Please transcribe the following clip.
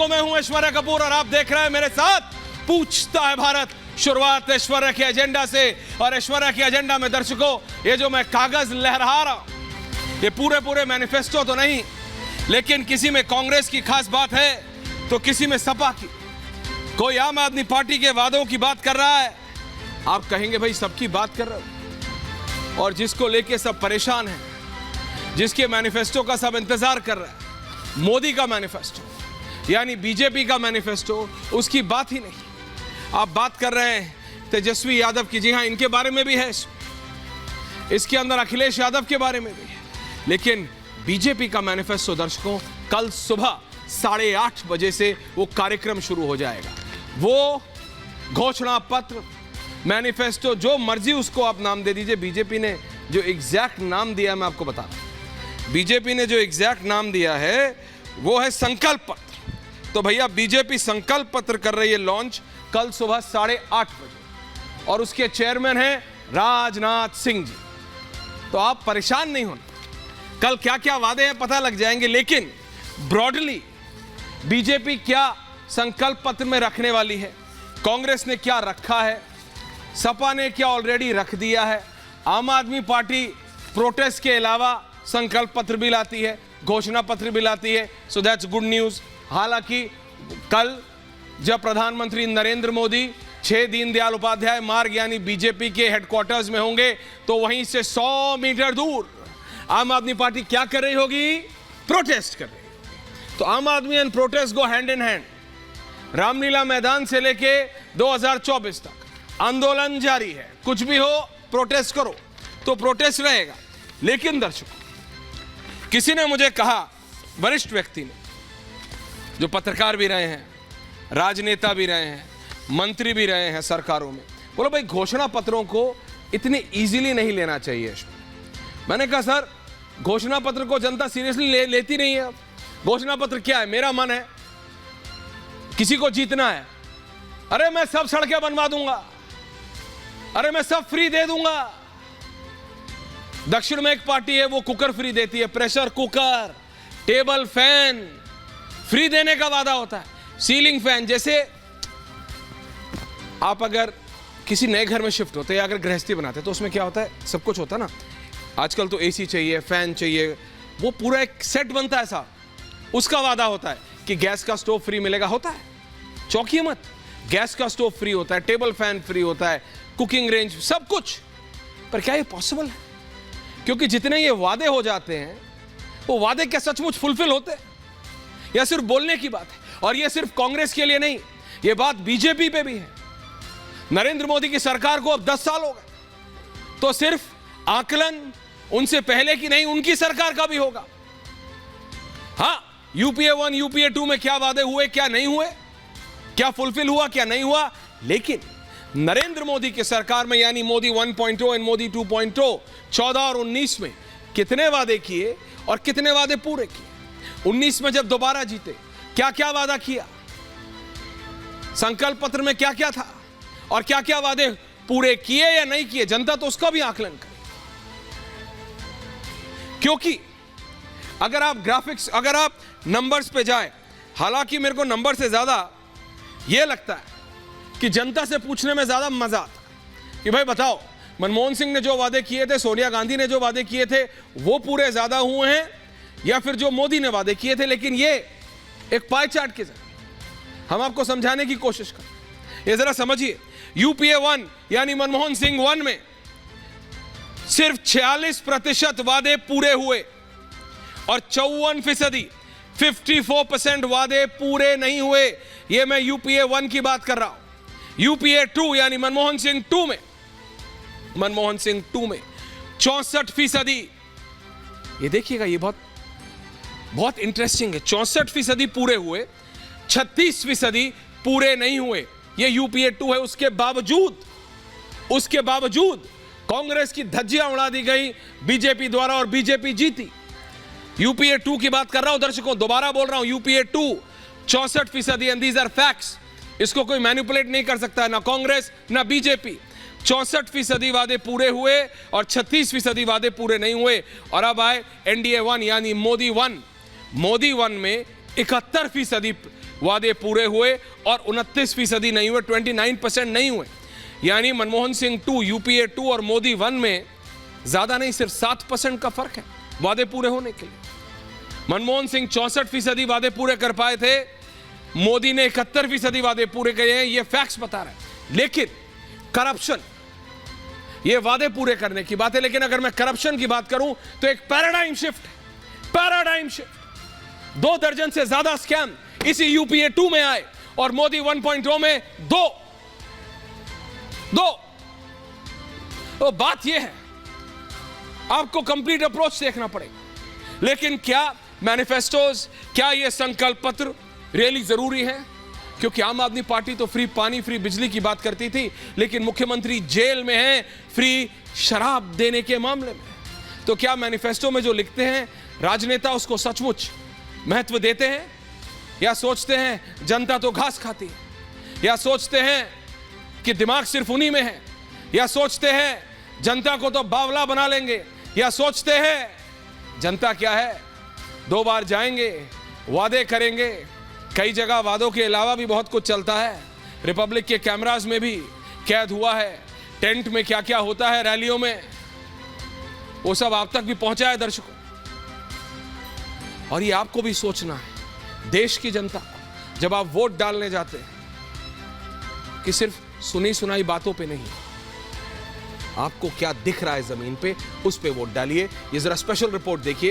दर्शकों, मैं हूं ऐश्वर्या कपूर और आप देख रहे हैं मेरे साथ पूछता है भारत। शुरुआत ऐश्वर्या के एजेंडा से, और ऐश्वर्या के एजेंडा में दर्शकों, ये जो मैं कागज लहरा रहा हूं, ये पूरे मैनिफेस्टो तो नहीं, लेकिन किसी में कांग्रेस की खास बात है तो किसी में सपा की। कोई आम आदमी पार्टी के वादों की बात कर रहा है, आप कहेंगे भाई सबकी बात कर रहे हो, और जिसको लेके सब परेशान हैं, जिसके मैनिफेस्टो का सब इंतजार कर रहा है, मोदी का मैनिफेस्टो यानी बीजेपी का मैनिफेस्टो, उसकी बात ही नहीं। आप बात कर रहे हैं तेजस्वी यादव की, जी हां, इनके बारे में भी है, इसके अंदर अखिलेश यादव के बारे में भी है, लेकिन बीजेपी का मैनिफेस्टो दर्शकों, कल सुबह 8:30 बजे से वो कार्यक्रम शुरू हो जाएगा। वो घोषणा पत्र, मैनिफेस्टो, जो मर्जी उसको आप नाम दे दीजिए, बीजेपी ने जो एग्जैक्ट नाम दिया मैं आपको बता रहा हूं। बीजेपी ने जो एग्जैक्ट नाम दिया है वो है संकल्प पत्र। तो भैया बीजेपी संकल्प पत्र कर रही है लॉन्च कल सुबह 8:30 बजे, और उसके चेयरमैन हैं राजनाथ सिंह जी। तो आप परेशान नहीं होना, कल क्या क्या वादे हैं पता लग जाएंगे, लेकिन ब्रॉडली बीजेपी क्या संकल्प पत्र में रखने वाली है, कांग्रेस ने क्या रखा है, सपा ने क्या ऑलरेडी रख दिया है, आम आदमी पार्टी प्रोटेस्ट के अलावा संकल्प पत्र भी लाती है, घोषणा पत्र भी लाती है, सो दैट्स गुड न्यूज। हालांकि कल जब प्रधानमंत्री नरेंद्र मोदी 6 दीनदयाल उपाध्याय मार्ग यानी बीजेपी के हेडक्वार्टर्स में होंगे, तो वहीं से 100 मीटर दूर आम आदमी पार्टी क्या कर रही होगी? प्रोटेस्ट कर रही होगी। तो आम आदमी and protest go hand in hand. Ramlila मैदान से लेके 2024 तक आंदोलन जारी है, कुछ भी हो प्रोटेस्ट करो, तो प्रोटेस्ट रहेगा। लेकिन दर्शकों, किसी ने मुझे कहा, वरिष्ठ व्यक्ति ने, जो पत्रकार भी रहे हैं, राजनेता भी रहे हैं, मंत्री भी रहे हैं सरकारों में, बोलो भाई घोषणा पत्रों को इतनी इजीली नहीं लेना चाहिए। मैंने कहा सर, घोषणा पत्र को जनता सीरियसली लेती नहीं है। घोषणा पत्र क्या है? मेरा मन है किसी को जीतना है, अरे मैं सब सड़कें बनवा दूंगा, अरे मैं सब फ्री दे दूंगा। दक्षिण में एक पार्टी है, वो कुकर फ्री देती है, pressure cooker, table fan free देने का वादा होता है, सीलिंग फैन। जैसे आप अगर किसी नए घर में शिफ्ट होते हैं या अगर गृहस्थी बनाते हैं तो उसमें क्या होता है, सब कुछ होता है ना। आजकल तो एसी चाहिए, फैन चाहिए, वो पूरा एक सेट बनता है साहब। उसका वादा होता है कि गैस का स्टोव फ्री मिलेगा, होता है, चौंकिए मत, गैस का स्टोव फ्री होता है, टेबल फैन फ्री होता है, कुकिंग रेंज, सब कुछ। पर क्या ये पॉसिबल है? क्योंकि जितने ये वादे हो जाते हैं, वो वादे क्या सचमुच फुलफिल होते हैं या सिर्फ बोलने की बात है? और ये सिर्फ कांग्रेस के लिए नहीं, ये बात बीजेपी पे भी है। नरेंद्र मोदी की सरकार को अब 10 साल हो गए, तो सिर्फ आकलन उनसे पहले की नहीं, उनकी सरकार का भी होगा। हाँ, यूपीए 1 यूपीए 2 में क्या वादे हुए, क्या नहीं हुए, क्या फुलफिल हुआ, क्या नहीं हुआ, लेकिन नरेंद्र मोदी की सरकार में यानी मोदी 1.0 एंड मोदी 2.0 14 और 19 में कितने वादे किए और कितने वादे पूरे किए। 19 में जब दोबारा जीते, क्या क्या वादा किया, संकल्प पत्र में क्या क्या था, और क्या क्या वादे पूरे किए या नहीं किए, जनता तो उसका भी आकलन करे। क्योंकि अगर आप ग्राफिक्स, अगर आप नंबर्स पे जाए, हालांकि मेरे को नंबर से ज्यादा यह लगता है कि जनता से पूछने में ज्यादा मजा आता कि भाई बताओ, मनमोहन सिंह ने जो वादे किए थे, सोनिया गांधी ने जो वादे किए थे, वो पूरे ज्यादा हुए हैं या फिर जो मोदी ने वादे किए थे। लेकिन ये एक पाई चार्ट के जरिए हम आपको समझाने की कोशिश करें। ये जरा समझिए, यूपीए 1 यानी मनमोहन सिंह 1 में सिर्फ 46% वादे पूरे हुए और 54%, 54% वादे पूरे नहीं हुए। ये मैं यूपीए 1 की बात कर रहा हूं। यूपीए 2 यानी मनमोहन सिंह 2 में 64%, ये देखिएगा, ये बहुत इंटरेस्टिंग है। 64% पूरे हुए, 36% पूरे नहीं हुए। ये यूपीए 2 है। उसके बावजूद कांग्रेस की धज्जियां उड़ा दी गई बीजेपी द्वारा और बीजेपी जीती। यूपीए 2 की बात कर रहा हूं दर्शकों, दोबारा बोल रहा हूं, UPA 2 64%, and these are facts. इसको कोई मैनिपुलेट नहीं कर सकता है, ना कांग्रेस ना बीजेपी। 64% वादे पूरे हुए और 36% वादे पूरे नहीं हुए। और अब आए एनडीए 1 यानी मोदी 1 में 71% वादे पूरे हुए और 29% नहीं हुए, 29% नहीं हुए। यानी मनमोहन सिंह 2, यूपीए 2 और मोदी 1 में ज्यादा नहीं, सिर्फ 7% का फर्क है वादे पूरे होने के लिए। मनमोहन सिंह 64% वादे पूरे कर पाए थे, मोदी ने 71% वादे पूरे किए हैं, ये फैक्ट्स बता रहे हैं। लेकिन करप्शन, ये वादे पूरे करने की बात है, लेकिन अगर मैं करप्शन की बात करूं तो एक पैराडाइम शिफ्ट है, पैराडाइम शिफ्ट। 2 दर्जन से ज्यादा स्कैम इसी यूपीए 2 में आए और मोदी 1.0 में 2। तो बात यह है, आपको कंप्लीट अप्रोच देखना पड़ेगा। लेकिन क्या मैनिफेस्टोज, क्या यह संकल्प पत्र रियली जरूरी है? क्योंकि आम आदमी पार्टी तो फ्री पानी, फ्री बिजली की बात करती थी, लेकिन मुख्यमंत्री जेल में हैं फ्री शराब देने के मामले में। तो क्या मैनिफेस्टो में जो लिखते हैं राजनेता उसको सचमुच महत्व देते हैं, या सोचते हैं जनता तो घास खाती है, या सोचते हैं कि दिमाग सिर्फ उन्हीं में है, या सोचते हैं जनता को तो बावला बना लेंगे, या सोचते हैं जनता क्या है, 2 बार जाएंगे, वादे करेंगे। कई जगह वादों के अलावा भी बहुत कुछ चलता है। रिपब्लिक के कैमरास में भी कैद हुआ है, टेंट में क्या क्या होता है रैलियों में, वो सब आप तक भी पहुंचा है दर्शकों। और ये आपको भी सोचना है, देश की जनता, जब आप वोट डालने जाते हैं, कि सिर्फ सुनी सुनाई बातों पे नहीं, आपको क्या दिख रहा है जमीन पे, उस पे वोट डालिए। ये जरा स्पेशल रिपोर्ट देखिए।